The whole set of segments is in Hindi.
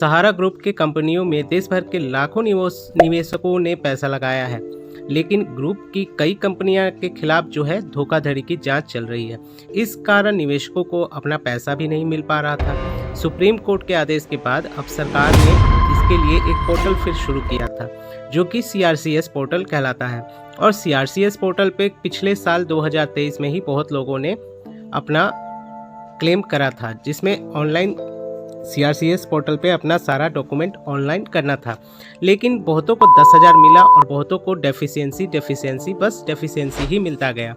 सहारा ग्रुप के कंपनियों में देश भर के लाखों निवेशकों ने पैसा लगाया है, लेकिन ग्रुप की कई कंपनियां के खिलाफ जो है धोखाधड़ी की जांच चल रही है। इस कारण निवेशकों को अपना पैसा भी नहीं मिल पा रहा था। सुप्रीम कोर्ट के आदेश के बाद अब सरकार ने इसके लिए एक पोर्टल फिर शुरू किया था, जो कि CRCS पोर्टल कहलाता है। और CRCS पोर्टल पे पिछले साल 2023 में ही बहुत लोगों ने अपना क्लेम करा था, जिसमें ऑनलाइन CRCS पोर्टल पे अपना सारा डॉक्यूमेंट ऑनलाइन करना था। लेकिन बहुतों को 10,000 मिला और बहुतों को डेफिशिएंसी ही मिलता गया।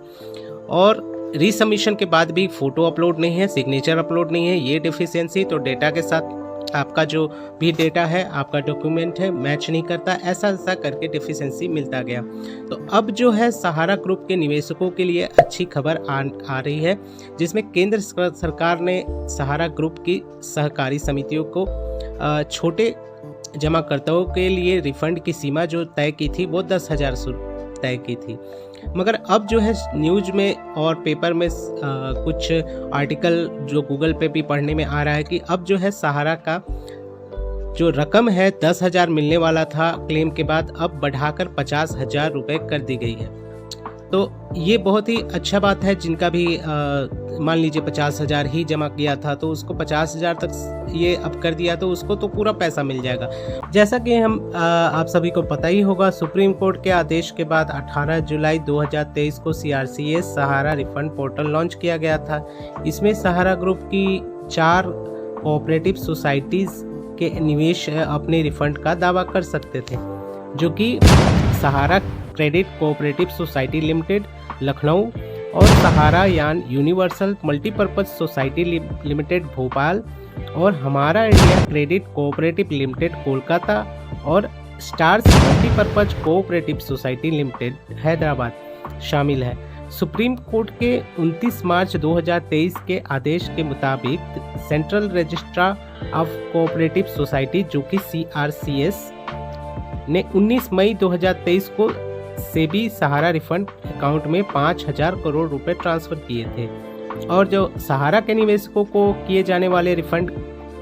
और रीसबमिशन के बाद भी फ़ोटो अपलोड नहीं है, सिग्नेचर अपलोड नहीं है, ये डेफिशिएंसी। तो डेटा के साथ आपका जो भी डेटा है, आपका डॉक्यूमेंट है, मैच नहीं करता, ऐसा करके डेफिशिएंसी मिलता गया। तो अब जो है सहारा ग्रुप के निवेशकों के लिए अच्छी खबर आ रही है, जिसमें केंद्र सरकार ने सहारा ग्रुप की सहकारी समितियों को छोटे जमाकर्ताओं के लिए रिफंड की सीमा जो तय की थी वो 10,000 तय की थी। मगर अब जो है न्यूज में और पेपर में कुछ आर्टिकल जो गूगल पे भी पढ़ने में आ रहा है कि अब जो है सहारा का जो रकम है 10,000 मिलने वाला था क्लेम के बाद, अब बढ़ाकर 50,000 रुपये कर दी गई है। तो ये बहुत ही अच्छा बात है। जिनका भी मान लीजिए 50,000 ही जमा किया था तो उसको 50,000 तक ये अब कर दिया, तो उसको तो पूरा पैसा मिल जाएगा। जैसा कि आप सभी को पता ही होगा, सुप्रीम कोर्ट के आदेश के बाद 18 जुलाई 2023 को CRCS सहारा रिफंड पोर्टल लॉन्च किया गया था। इसमें सहारा ग्रुप की 4 कोऑपरेटिव सोसाइटीज़ के निवेश अपने रिफंड का दावा कर सकते थे, जो कि Sahara credit cooperative society limited Lucknow और Saharayan universal multipurpose society limited Bhopal और Hamara India credit cooperative limited Kolkata और stars multipurpose cooperative society limited Hyderabad शामिल है। सुप्रीम कोर्ट के 29 मार्च 2023 के आदेश के मुताबिक central registrar of cooperative society जो कि CRCS ने 19 मई 2023 को सेबी सहारा रिफंड अकाउंट में 5,000 करोड़ रुपए ट्रांसफ़र किए थे। और जो सहारा के निवेशकों को किए जाने वाले रिफंड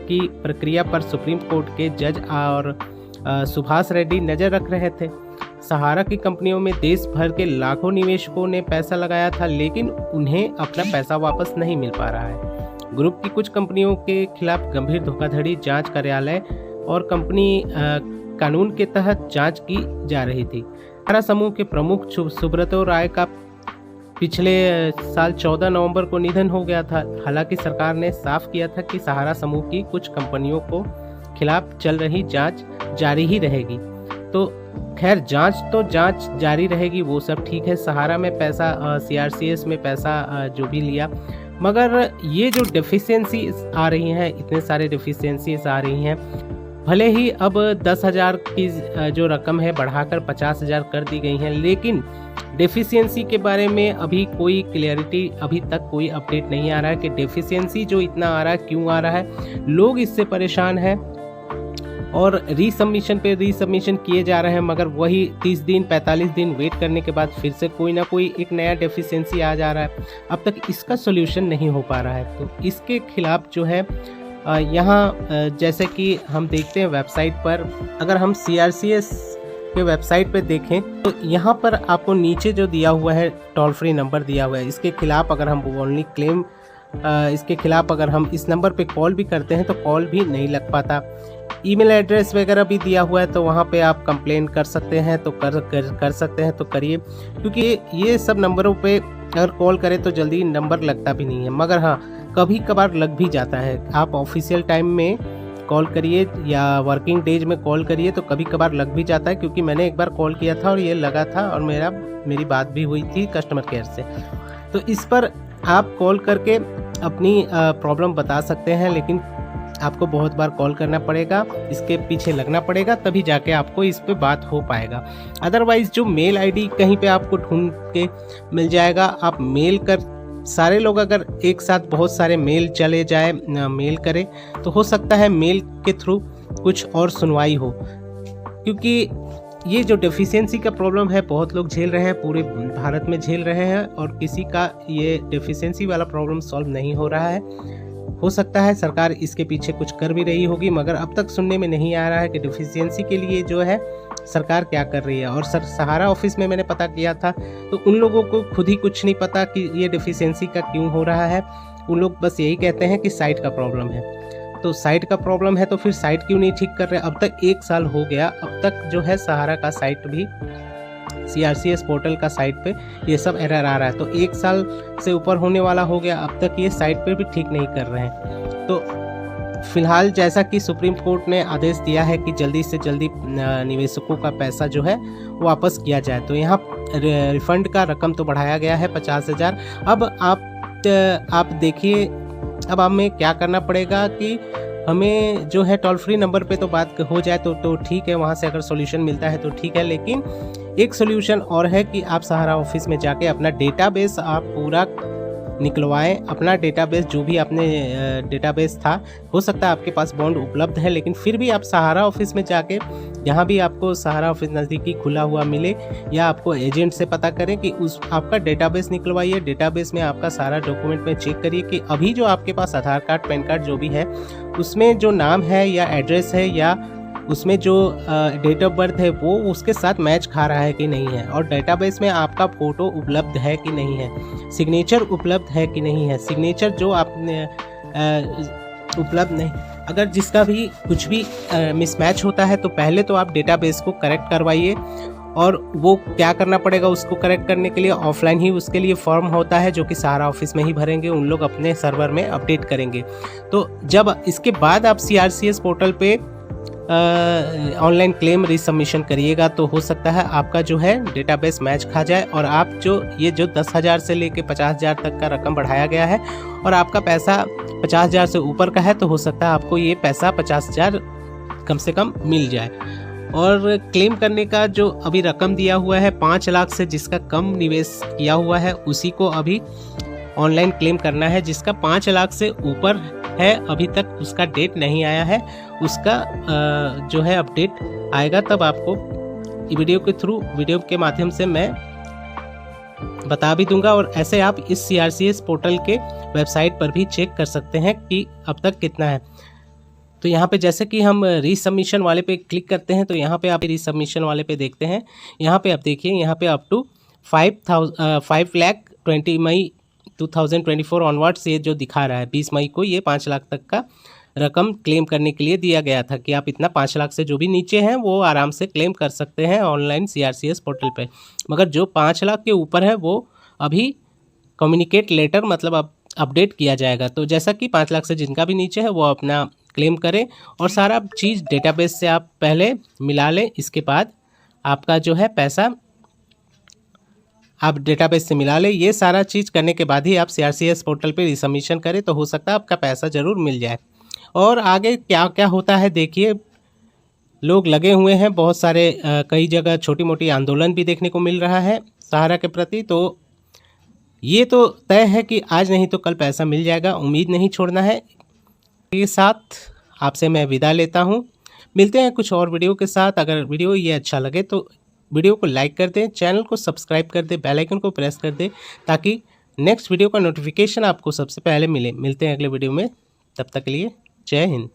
की प्रक्रिया पर सुप्रीम कोर्ट के जज और सुभाष रेड्डी नज़र रख रहे थे। सहारा की कंपनियों में देश भर के लाखों निवेशकों ने पैसा लगाया था, लेकिन उन्हें अपना पैसा वापस नहीं मिल पा रहा है। ग्रुप की कुछ कंपनियों के खिलाफ गंभीर धोखाधड़ी जांच कार्यालय और कंपनी कानून के तहत जांच की जा रही थी। सहारा समूह के प्रमुख सुब्रतो राय का पिछले साल 14 नवंबर को निधन हो गया था। हालांकि सरकार ने साफ किया था कि सहारा समूह की कुछ कंपनियों को खिलाफ चल रही जांच जारी ही रहेगी। तो खैर जांच जारी रहेगी, वो सब ठीक है। सहारा में पैसा CRCS में पैसा जो भी लिया, मगर ये जो डेफिशिएंसी आ रही हैं, इतने सारे डेफिशिएंसीज आ रही हैं, भले ही अब 10,000 की जो रकम है बढ़ाकर 50,000 कर दी गई है, लेकिन डेफिशिएंसी के बारे में अभी कोई क्लियरिटी, अभी तक कोई अपडेट नहीं आ रहा है कि डेफिशिएंसी जो इतना आ रहा है क्यों आ रहा है। लोग इससे परेशान हैं और रीसबमिशन किए जा रहे हैं, मगर वही 30 दिन 45 दिन वेट करने के बाद फिर से कोई ना कोई एक नया डेफिशिएंसी आ जा रहा है। अब तक इसका सोल्यूशन नहीं हो पा रहा है। तो इसके खिलाफ जो है यहाँ जैसे कि हम देखते हैं वेबसाइट पर, अगर हम CRCS के वेबसाइट पे देखें तो यहाँ पर आपको नीचे जो दिया हुआ है टोल फ्री नंबर दिया हुआ है, इसके खिलाफ अगर हम ओनली क्लेम इसके खिलाफ अगर हम इस नंबर पे कॉल भी करते हैं तो कॉल भी नहीं लग पाता। ईमेल एड्रेस वगैरह भी दिया हुआ है, तो वहाँ पे आप कंप्लेन कर सकते हैं, तो कर सकते हैं तो करिए, क्योंकि ये सब नंबरों पे अगर कॉल करें तो जल्दी नंबर लगता भी नहीं है। मगर हाँ, कभी कभार लग भी जाता है। आप ऑफिशियल टाइम में कॉल करिए या वर्किंग डेज में कॉल करिए तो कभी कभार लग भी जाता है, क्योंकि मैंने एक बार कॉल किया था और ये लगा था और मेरी बात भी हुई थी कस्टमर केयर से। तो इस पर आप कॉल करके अपनी प्रॉब्लम बता सकते हैं, लेकिन आपको बहुत बार कॉल करना पड़ेगा, इसके पीछे लगना पड़ेगा, तभी जाके आपको इस पे बात हो पाएगा। अदरवाइज़ जो मेल ID कहीं पे आपको ढूंढ के मिल जाएगा, आप मेल कर, सारे लोग अगर एक साथ बहुत सारे मेल चले जाए, मेल करें, तो हो सकता है मेल के थ्रू कुछ और सुनवाई हो, क्योंकि ये जो डेफिशिएंसी का प्रॉब्लम है बहुत लोग झेल रहे हैं, पूरे भारत में झेल रहे हैं और किसी का ये डेफिशिएंसी वाला प्रॉब्लम सॉल्व नहीं हो रहा है। हो सकता है सरकार इसके पीछे कुछ कर भी रही होगी, मगर अब तक सुनने में नहीं आ रहा है कि डिफिशियंसी के लिए जो है सरकार क्या कर रही है। और सहारा ऑफिस में मैंने पता किया था तो उन लोगों को खुद ही कुछ नहीं पता कि ये डिफिशियंसी का क्यों हो रहा है। उन लोग बस यही कहते हैं कि साइट का प्रॉब्लम है। तो साइट का प्रॉब्लम है तो फिर साइट क्यों नहीं ठीक कर रहे। अब तक 1 साल हो गया, अब तक जो है सहारा का साइट भी CRCS पोर्टल का साइट पे ये सब एरर आ रहा है। तो 1 साल से ऊपर होने वाला हो गया, अब तक ये साइट पे भी ठीक नहीं कर रहे हैं। तो फिलहाल जैसा कि सुप्रीम कोर्ट ने आदेश दिया है कि जल्दी से जल्दी निवेशकों का पैसा जो है वापस किया जाए, तो यहाँ रिफंड का रकम तो बढ़ाया गया है 50,000। अब आप देखिए, अब हमें क्या करना पड़ेगा कि हमें जो है टोल फ्री नंबर पे तो बात हो जाए तो ठीक है, वहाँ से अगर सोल्यूशन मिलता है तो ठीक है। लेकिन एक सोल्यूशन और है कि आप सहारा ऑफिस में जाके अपना डेटाबेस आप पूरा निकलवाएं। अपना डेटाबेस जो भी आपने डेटाबेस था, हो सकता है आपके पास बॉन्ड उपलब्ध है, लेकिन फिर भी आप सहारा ऑफिस में जाके जहाँ भी आपको सहारा ऑफिस नज़दीकी खुला हुआ मिले या आपको एजेंट से पता करें कि उस आपका डेटाबेस निकलवाइए। डेटाबेस में आपका सारा डॉक्यूमेंट में चेक करिए कि अभी जो आपके पास आधार कार्ड, पैन कार्ड जो भी है उसमें जो नाम है या एड्रेस है या उसमें जो डेट ऑफ बर्थ है वो उसके साथ मैच खा रहा है कि नहीं है, और डेटाबेस में आपका फ़ोटो उपलब्ध है कि नहीं है, सिग्नेचर उपलब्ध है कि नहीं है। सिग्नेचर जो आपने उपलब्ध नहीं, अगर जिसका भी कुछ भी मिसमैच होता है तो पहले तो आप डेटाबेस को करेक्ट करवाइए। और वो क्या करना पड़ेगा, उसको करेक्ट करने के लिए ऑफलाइन ही उसके लिए फॉर्म होता है जो कि सहारा ऑफिस में ही भरेंगे, उन लोग अपने सर्वर में अपडेट करेंगे। तो जब इसके बाद आप CRCS पोर्टल पे ऑनलाइन क्लेम रिसबमिशन करिएगा तो हो सकता है आपका जो है डेटाबेस मैच खा जाए और आप जो 10,000 से लेके 50,000 तक का रकम बढ़ाया गया है और आपका पैसा 50,000 से ऊपर का है, तो हो सकता है आपको ये पैसा 50,000 कम से कम मिल जाए। और क्लेम करने का जो अभी रकम दिया हुआ है 5 लाख से जिसका कम निवेश किया हुआ है उसी को अभी ऑनलाइन क्लेम करना है। जिसका 5 लाख से ऊपर है अभी तक उसका डेट नहीं आया है, उसका जो है अपडेट आएगा तब आपको वीडियो के माध्यम से मैं बता भी दूंगा। और ऐसे आप इस CRCS पोर्टल के वेबसाइट पर भी चेक कर सकते हैं कि अब तक कितना है। तो यहाँ पे जैसे कि हम रीसबमिशन वाले पे क्लिक करते हैं तो यहाँ पे आप रीसबमिशन वाले पे देखते हैं। यहाँ पे आप देखिए, यहाँ पे अप टू 5,20 मई 2024 ऑनवर्ड्स ये जो दिखा रहा है 20 मई को ये 5 लाख तक का रकम क्लेम करने के लिए दिया गया था कि आप इतना 5 लाख से जो भी नीचे हैं वो आराम से क्लेम कर सकते हैं ऑनलाइन CRCS पोर्टल पे। मगर जो 5 लाख के ऊपर है वो अभी कम्युनिकेट लेटर मतलब अब अपडेट किया जाएगा। तो जैसा कि 5 लाख से जिनका भी नीचे है वो अपना क्लेम करें और सारा चीज़ डेटाबेस से आप पहले मिला लें। इसके बाद आपका जो है पैसा आप डेटाबेस से मिला लें। ये सारा चीज़ करने के बाद ही आप CRCS पोर्टल पे रिसबमिशन करें तो हो सकता है आपका पैसा ज़रूर मिल जाए। और आगे क्या क्या होता है देखिए, लोग लगे हुए हैं बहुत सारे, कई जगह छोटी मोटी आंदोलन भी देखने को मिल रहा है सहारा के प्रति। तो ये तो तय है कि आज नहीं तो कल पैसा मिल जाएगा, उम्मीद नहीं छोड़ना है। के साथ आपसे मैं विदा लेता हूँ, मिलते हैं कुछ और वीडियो के साथ। अगर वीडियो ये अच्छा लगे तो वीडियो को लाइक कर दें, चैनल को सब्सक्राइब कर दें, बेल आइकन को प्रेस कर दें ताकि नेक्स्ट वीडियो का नोटिफिकेशन आपको सबसे पहले मिले। मिलते हैं अगले वीडियो में, तब तक के लिए जय हिंद।